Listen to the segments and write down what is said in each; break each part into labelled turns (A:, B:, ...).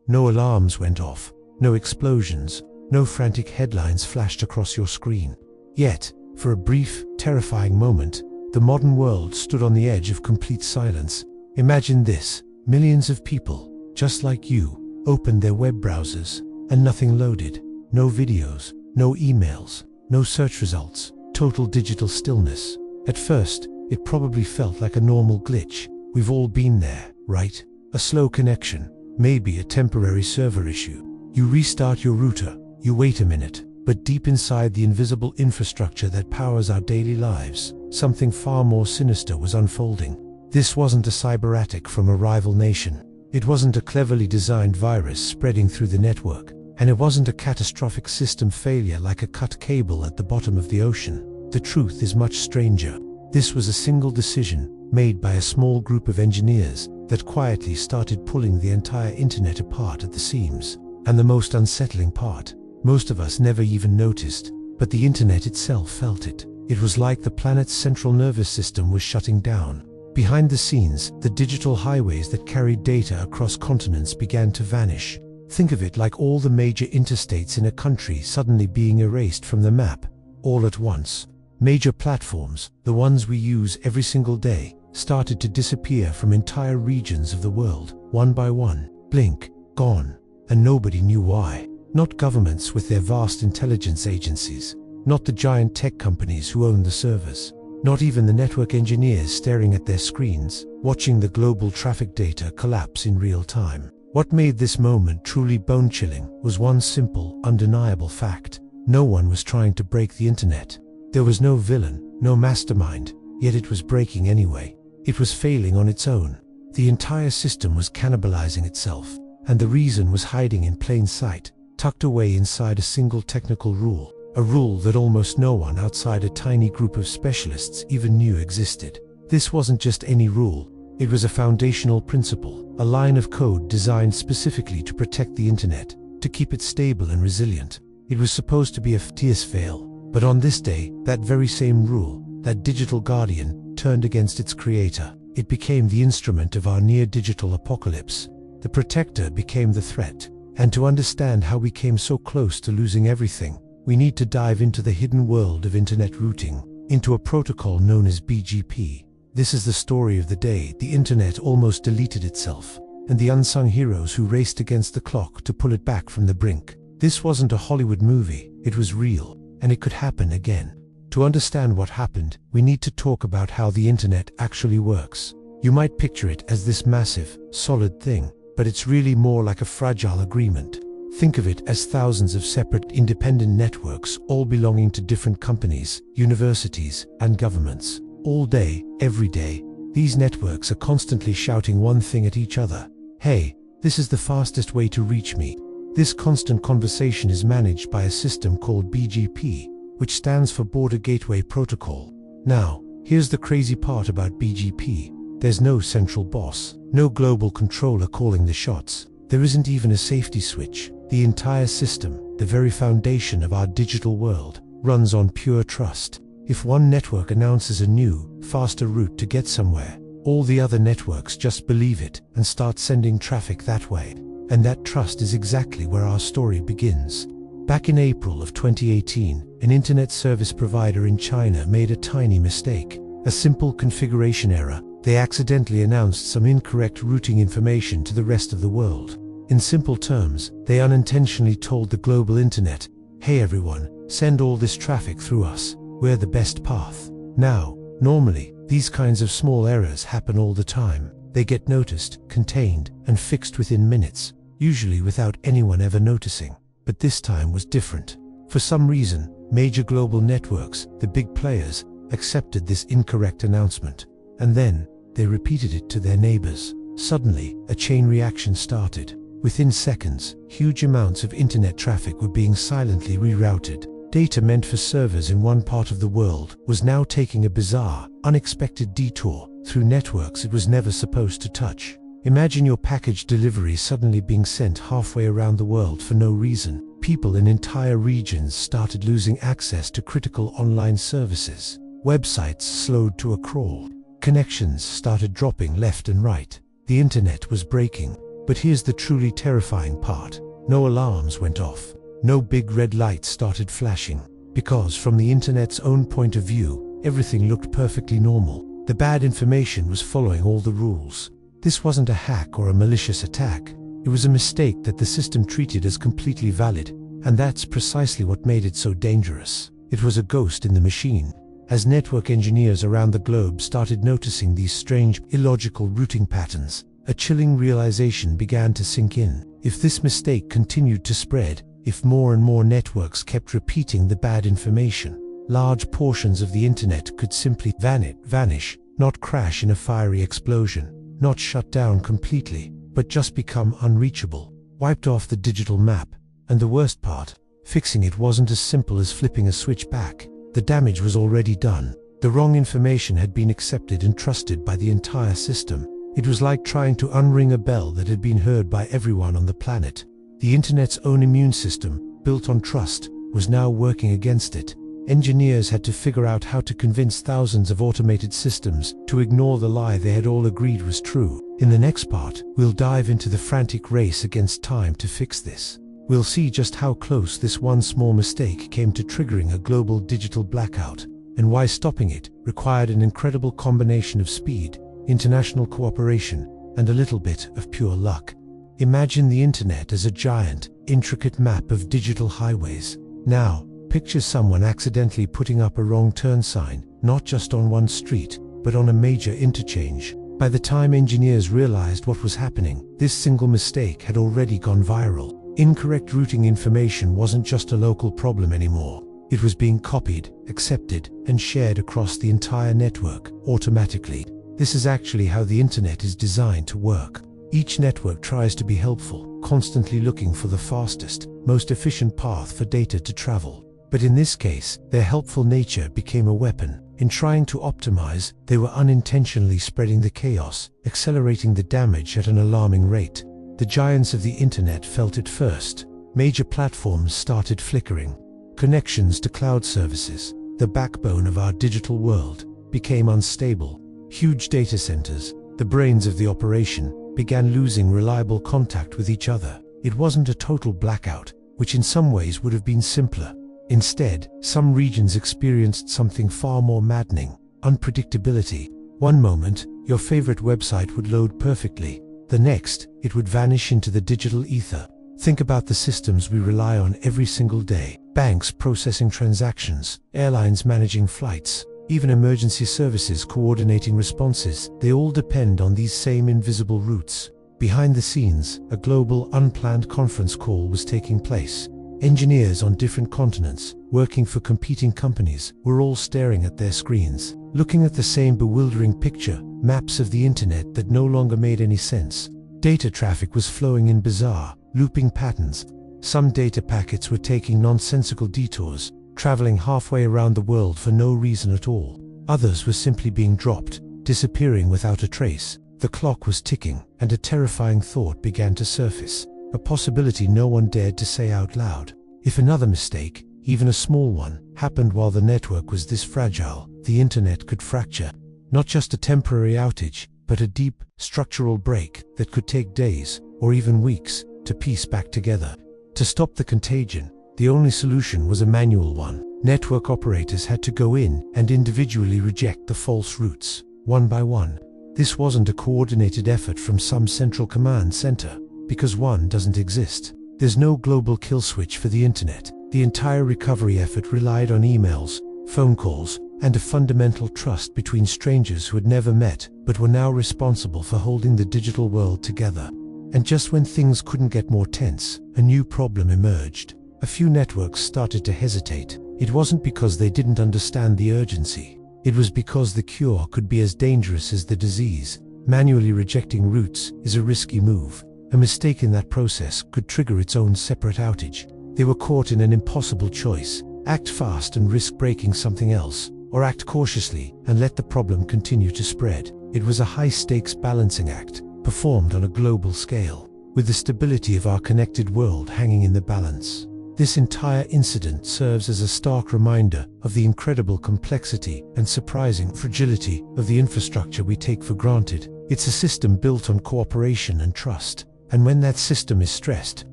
A: No alarms went off, no explosions, no frantic headlines flashed across your screen. Yet, for a brief, terrifying moment, the modern world stood on the edge of complete silence. Imagine this: millions of people, just like you, opened their web browsers, and nothing loaded. No videos, no emails, no search results, total digital stillness. At first, it probably felt like a normal glitch. We've all been there, right? A slow connection, maybe a temporary server issue. You restart your router, you wait a minute, but deep inside the invisible infrastructure that powers our daily lives, something far more sinister was unfolding. This wasn't a cyber attack from a rival nation. It wasn't a cleverly designed virus spreading through the network, and it wasn't a catastrophic system failure like a cut cable at the bottom of the ocean. The truth is much stranger. This was a single decision, made by a small group of engineers, that quietly started pulling the entire internet apart at the seams. And the most unsettling part, most of us never even noticed, but the internet itself felt it. It was like the planet's central nervous system was shutting down. Behind the scenes, the digital highways that carried data across continents began to vanish. Think of it like all the major interstates in a country suddenly being erased from the map, all at once. Major platforms, the ones we use every single day, started to disappear from entire regions of the world, one by one. Blink, gone. And nobody knew why. Not governments with their vast intelligence agencies, not the giant tech companies who own the servers, not even the network engineers staring at their screens, watching the global traffic data collapse in real time. What made this moment truly bone-chilling was one simple, undeniable fact. No one was trying to break the internet. There was no villain, no mastermind, yet it was breaking anyway. It was failing on its own. The entire system was cannibalizing itself, and the reason was hiding in plain sight, tucked away inside a single technical rule, a rule that almost no one outside a tiny group of specialists even knew existed. This wasn't just any rule, it was a foundational principle, a line of code designed specifically to protect the internet, to keep it stable and resilient. It was supposed to be a fail, but on this day, that very same rule, that digital guardian, turned against its creator. It became the instrument of our near-digital apocalypse. The protector became the threat, and to understand how we came so close to losing everything, we need to dive into the hidden world of internet routing, into a protocol known as BGP. This is the story of the day the internet almost deleted itself, and the unsung heroes who raced against the clock to pull it back from the brink. This wasn't a Hollywood movie, it was real, and it could happen again. To understand what happened, we need to talk about how the internet actually works. You might picture it as this massive, solid thing, but it's really more like a fragile agreement. Think of it as thousands of separate, independent networks, all belonging to different companies, universities, and governments. All day, every day, these networks are constantly shouting one thing at each other. Hey, this is the fastest way to reach me. This constant conversation is managed by a system called BGP, which stands for Border Gateway Protocol. Now, here's the crazy part about BGP. There's no central boss, no global controller calling the shots. There isn't even a safety switch. The entire system, the very foundation of our digital world, runs on pure trust. If one network announces a new, faster route to get somewhere, all the other networks just believe it and start sending traffic that way. And that trust is exactly where our story begins. Back in April of 2018, an internet service provider in China made a tiny mistake. A simple configuration error. They accidentally announced some incorrect routing information to the rest of the world. In simple terms, they unintentionally told the global internet, "Hey everyone, send all this traffic through us. We're the best path." Now, normally, these kinds of small errors happen all the time. They get noticed, contained, and fixed within minutes, usually without anyone ever noticing. But this time was different. For some reason, major global networks, the big players, accepted this incorrect announcement. And then, they repeated it to their neighbors. Suddenly, a chain reaction started. Within seconds, huge amounts of internet traffic were being silently rerouted. Data meant for servers in one part of the world was now taking a bizarre, unexpected detour through networks it was never supposed to touch. Imagine your package delivery suddenly being sent halfway around the world for no reason. People in entire regions started losing access to critical online services. Websites slowed to a crawl. Connections started dropping left and right. The internet was breaking. But here's the truly terrifying part. No alarms went off. No big red lights started flashing. Because from the internet's own point of view, everything looked perfectly normal. The bad information was following all the rules. This wasn't a hack or a malicious attack. It was a mistake that the system treated as completely valid, and that's precisely what made it so dangerous. It was a ghost in the machine. As network engineers around the globe started noticing these strange, illogical routing patterns, a chilling realization began to sink in. If this mistake continued to spread, if more and more networks kept repeating the bad information, large portions of the internet could simply vanish, not crash in a fiery explosion, not shut down completely, but just become unreachable, wiped off the digital map. And the worst part, fixing it wasn't as simple as flipping a switch back. The damage was already done. The wrong information had been accepted and trusted by the entire system. It was like trying to unring a bell that had been heard by everyone on the planet. The internet's own immune system, built on trust, was now working against it. Engineers had to figure out how to convince thousands of automated systems to ignore the lie they had all agreed was true. In the next part, we'll dive into the frantic race against time to fix this. We'll see just how close this one small mistake came to triggering a global digital blackout, and why stopping it required an incredible combination of speed, international cooperation, and a little bit of pure luck. Imagine the internet as a giant, intricate map of digital highways. Now, picture someone accidentally putting up a wrong turn sign, not just on one street, but on a major interchange. By the time engineers realized what was happening, this single mistake had already gone viral. Incorrect routing information wasn't just a local problem anymore. It was being copied, accepted, and shared across the entire network, automatically. This is actually how the internet is designed to work. Each network tries to be helpful, constantly looking for the fastest, most efficient path for data to travel. But in this case, their helpful nature became a weapon. In trying to optimize, they were unintentionally spreading the chaos, accelerating the damage at an alarming rate. The giants of the internet felt it first. Major platforms started flickering. Connections to cloud services, the backbone of our digital world, became unstable. Huge data centers, the brains of the operation, began losing reliable contact with each other. It wasn't a total blackout, which in some ways would have been simpler. Instead, some regions experienced something far more maddening: unpredictability. One moment, your favorite website would load perfectly. The next, it would vanish into the digital ether. Think about the systems we rely on every single day. Banks processing transactions, airlines managing flights, even emergency services coordinating responses. They all depend on these same invisible routes. Behind the scenes, a global, unplanned conference call was taking place. Engineers on different continents, working for competing companies, were all staring at their screens, looking at the same bewildering picture, maps of the internet that no longer made any sense. Data traffic was flowing in bizarre, looping patterns. Some data packets were taking nonsensical detours, traveling halfway around the world for no reason at all. Others were simply being dropped, disappearing without a trace. The clock was ticking, and a terrifying thought began to surface. A possibility no one dared to say out loud. If another mistake, even a small one, happened while the network was this fragile, the internet could fracture. Not just a temporary outage, but a deep, structural break that could take days, or even weeks, to piece back together. To stop the contagion, the only solution was a manual one. Network operators had to go in and individually reject the false routes, one by one. This wasn't a coordinated effort from some central command center, because one doesn't exist. There's no global kill switch for the internet. The entire recovery effort relied on emails, phone calls, and a fundamental trust between strangers who had never met, but were now responsible for holding the digital world together. And just when things couldn't get more tense, a new problem emerged. A few networks started to hesitate. It wasn't because they didn't understand the urgency. It was because the cure could be as dangerous as the disease. Manually rejecting routes is a risky move. A mistake in that process could trigger its own separate outage. They were caught in an impossible choice: act fast and risk breaking something else, or act cautiously and let the problem continue to spread. It was a high-stakes balancing act, performed on a global scale, with the stability of our connected world hanging in the balance. This entire incident serves as a stark reminder of the incredible complexity and surprising fragility of the infrastructure we take for granted. It's a system built on cooperation and trust, And when that system is stressed,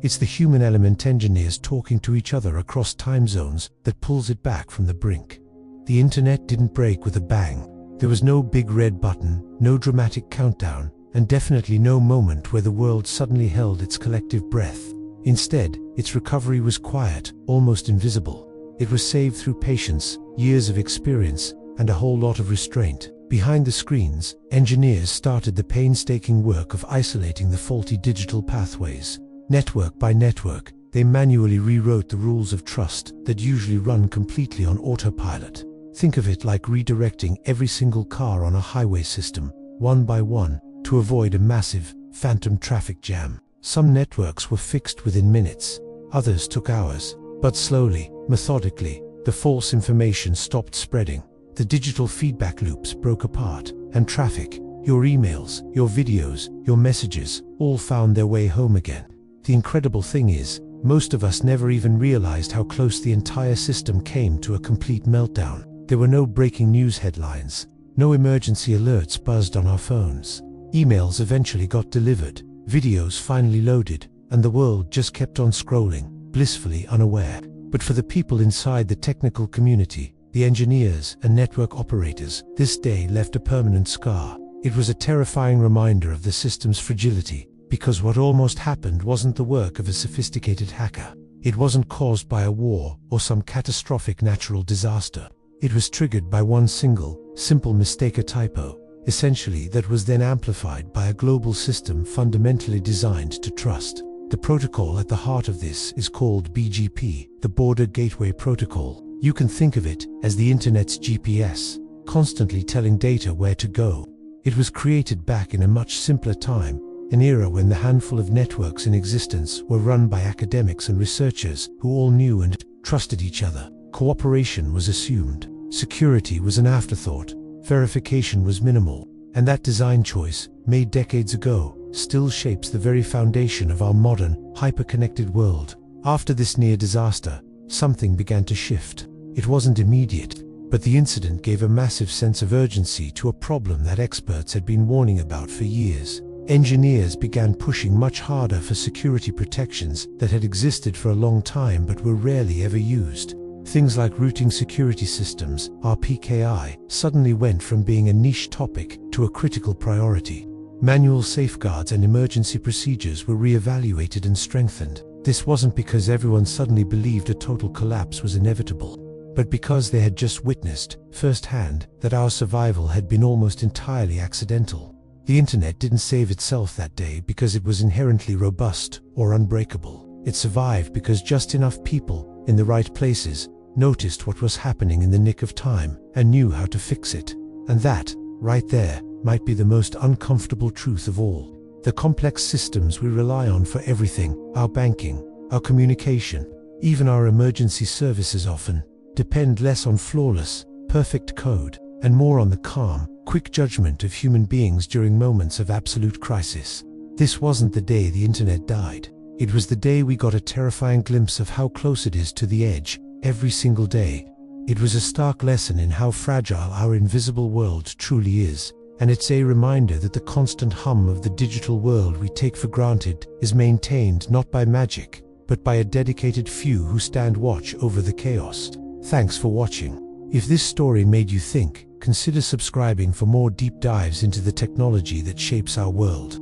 A: it's the human element, engineers talking to each other across time zones, that pulls it back from the brink. The internet didn't break with a bang. There was no big red button, no dramatic countdown, and definitely no moment where the world suddenly held its collective breath. Instead, its recovery was quiet, almost invisible. It was saved through patience, years of experience, and a whole lot of restraint. Behind the screens, engineers started the painstaking work of isolating the faulty digital pathways. Network by network, they manually rewrote the rules of trust that usually run completely on autopilot. Think of it like redirecting every single car on a highway system, one by one, to avoid a massive, phantom traffic jam. Some networks were fixed within minutes, others took hours. But slowly, methodically, the false information stopped spreading. The digital feedback loops broke apart, and traffic, your emails, your videos, your messages, all found their way home again. The incredible thing is, most of us never even realized how close the entire system came to a complete meltdown. There were no breaking news headlines, no emergency alerts buzzed on our phones. Emails eventually got delivered, videos finally loaded, and the world just kept on scrolling, blissfully unaware. But for the people inside the technical community, the engineers and network operators, this day left a permanent scar. It was a terrifying reminder of the system's fragility, because what almost happened wasn't the work of a sophisticated hacker. It wasn't caused by a war or some catastrophic natural disaster. It was triggered by one simple mistake, a typo, essentially, that was then amplified by a global system fundamentally designed to trust. The protocol at the heart of this is called BGP, the Border Gateway Protocol. You can think of it as the internet's GPS, constantly telling data where to go. It was created back in a much simpler time, an era when the handful of networks in existence were run by academics and researchers who all knew and trusted each other. Cooperation was assumed, security was an afterthought, verification was minimal, and that design choice, made decades ago, still shapes the very foundation of our modern, hyper-connected world. After this near disaster, something began to shift. It wasn't immediate, but the incident gave a massive sense of urgency to a problem that experts had been warning about for years. Engineers began pushing much harder for security protections that had existed for a long time but were rarely ever used. Things like routing security systems, RPKI, suddenly went from being a niche topic to a critical priority. Manual safeguards and emergency procedures were re-evaluated and strengthened. This wasn't because everyone suddenly believed a total collapse was inevitable, but because they had just witnessed, firsthand, that our survival had been almost entirely accidental. The internet didn't save itself that day because it was inherently robust or unbreakable. It survived because just enough people, in the right places, noticed what was happening in the nick of time and knew how to fix it. And that, right there, might be the most uncomfortable truth of all. The complex systems we rely on for everything, our banking, our communication, even our emergency services often, depend less on flawless, perfect code, and more on the calm, quick judgment of human beings during moments of absolute crisis. This wasn't the day the internet died. It was the day we got a terrifying glimpse of how close it is to the edge, every single day. It was a stark lesson in how fragile our invisible world truly is, and it's a reminder that the constant hum of the digital world we take for granted is maintained not by magic, but by a dedicated few who stand watch over the chaos. Thanks for watching. If this story made you think, consider subscribing for more deep dives into the technology that shapes our world.